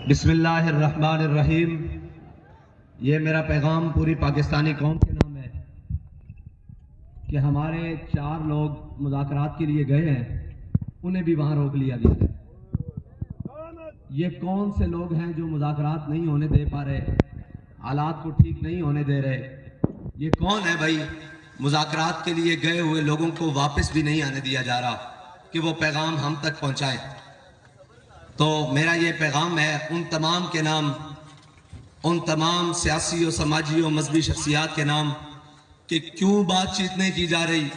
بسم اللہ الرحمن الرحیم۔ یہ میرا پیغام پوری پاکستانی قوم کے نام ہے کہ ہمارے 4 لوگ مذاکرات کے لیے گئے ہیں، انہیں بھی وہاں روک لیا گیا ہے۔ یہ کون سے لوگ ہیں جو مذاکرات نہیں ہونے دے پا رہے، حالات کو ٹھیک نہیں ہونے دے رہے؟ یہ کون ہے بھائی؟ مذاکرات کے لیے گئے ہوئے لوگوں کو واپس بھی نہیں آنے دیا جا رہا کہ وہ پیغام ہم تک پہنچائیں۔ تو میرا یہ پیغام ہے ان تمام کے نام، ان تمام سیاسی و سماجی و مذہبی شخصیات کے نام کہ کیوں بات چیت نہیں کی جا رہی،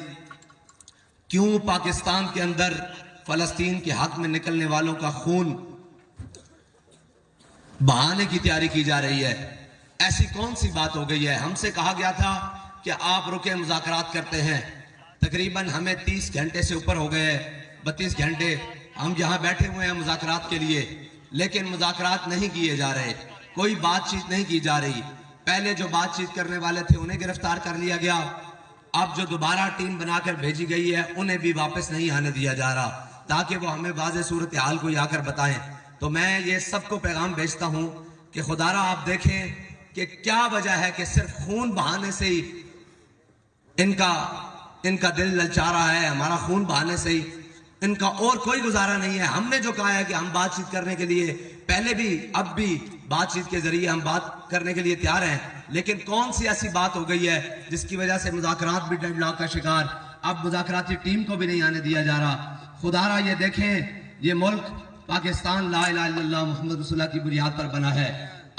کیوں پاکستان کے اندر فلسطین کے حق میں نکلنے والوں کا خون بہانے کی تیاری کی جا رہی ہے۔ ایسی کون سی بات ہو گئی ہے؟ ہم سے کہا گیا تھا کہ آپ رکے مذاکرات کرتے ہیں، تقریباً ہمیں 30 گھنٹے سے اوپر ہو گئے، 32 گھنٹے ہم یہاں بیٹھے ہوئے ہیں مذاکرات کے لیے، لیکن مذاکرات نہیں کیے جا رہے، کوئی بات چیت نہیں کی جا رہی۔ پہلے جو بات چیت کرنے والے تھے انہیں گرفتار کر لیا گیا، اب جو دوبارہ ٹیم بنا کر بھیجی گئی ہے انہیں بھی واپس نہیں آنے دیا جا رہا تاکہ وہ ہمیں واضح صورتحال کو آ کر بتائیں۔ تو میں یہ سب کو پیغام بھیجتا ہوں کہ خدارا آپ دیکھیں کہ کیا وجہ ہے کہ صرف خون بہانے سے ہی ان کا دل للچا رہا ہے، ہمارا خون بہانے سے ہی ان کا اور کوئی گزارا نہیں ہے۔ ہم نے جو کہا ہے کہ ہم بات چیت کرنے کے لیے پہلے بھی اب بھی بات چیت کے ذریعے ہم بات کرنے کے لیے تیار ہیں، لیکن کون سی ایسی بات ہو گئی ہے جس کی وجہ سے مذاکرات بھی ڈیڈ لاک کا شکار، اب مذاکراتی ٹیم کو بھی نہیں آنے دیا جا رہا۔ خدارا یہ دیکھیں، یہ ملک پاکستان لا الہ الا اللہ محمد رسول اللہ کی بنیاد پر بنا ہے،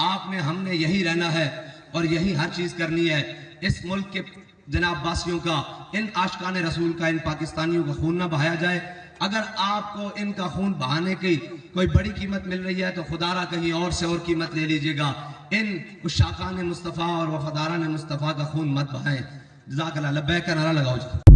آپ نے ہم نے یہی رہنا ہے اور یہی ہر چیز کرنی ہے۔ اس ملک کے جناب باسیوں کا، ان عاشقان رسول کا، ان پاکستانیوں کا خون نہ بہایا جائے۔ اگر آپ کو ان کا خون بہانے کی کوئی بڑی قیمت مل رہی ہے تو خدارا کہیں اور سے اور قیمت لے لیجئے گا، ان عشاقان مصطفیٰ اور وفاداران مصطفیٰ کا خون مت بہائیں۔ جزاک اللہ، لبیک کا نعرہ لگاؤ جی۔